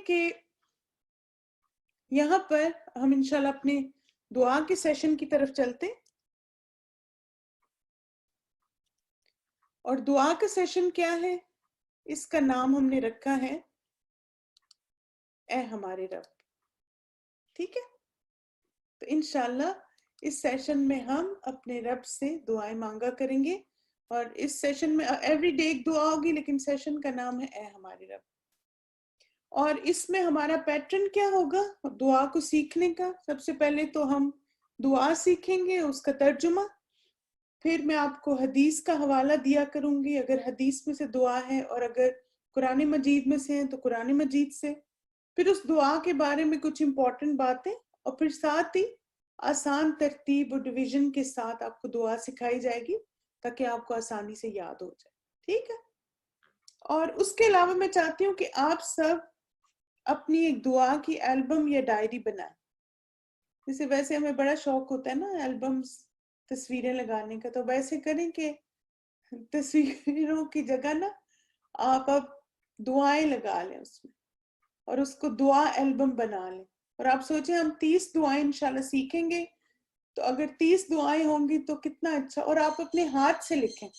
کہ یہاں پر ہم انشاءاللہ اپنے دعا کے سیشن کی طرف چلتے ہیں. اور دعا کا سیشن کیا ہے؟ اس کا نام ہم نے رکھا ہے اے ہمارے رب. ٹھیک ہے، تو انشاءاللہ اس سیشن میں ہم اپنے رب سے دعائیں مانگا کریں گے. اور اس سیشن میں ایوری ڈے ایک دعا ہوگی، لیکن سیشن کا نام ہے اے ہمارے رب. اور اس میں ہمارا پیٹرن کیا ہوگا دعا کو سیکھنے کا؟ سب سے پہلے تو ہم دعا سیکھیں گے، اس کا ترجمہ. پھر میں آپ کو حدیث کا حوالہ دیا کروں گی اگر حدیث میں سے دعا ہے، اور اگر قرآن مجید میں سے ہیں تو قرآن مجید سے. پھر اس دعا کے بارے میں کچھ امپورٹنٹ باتیں، اور پھر ساتھ ہی آسان ترتیب اور ڈویژن کے ساتھ آپ کو دعا سکھائی جائے گی تاکہ آپ کو آسانی سے یاد ہو جائے. ٹھیک ہے، اور اس کے علاوہ میں چاہتی ہوں کہ آپ سب اپنی ایک دعا کی البم یا ڈائری بنائیں. جیسے ویسے ہمیں بڑا شوق ہوتا ہے نا البمز تصویریں لگانے کا، تو ویسے کریں کہ تصویروں کی جگہ نا آپ اب دعائیں لگا لیں اس میں، اور اس کو دعا البم بنا لیں. اور آپ سوچیں ہم 30 دعائیں انشاءاللہ سیکھیں گے، تو اگر 30 دعائیں ہوں گی تو کتنا اچھا. اور آپ اپنے ہاتھ سے لکھیں.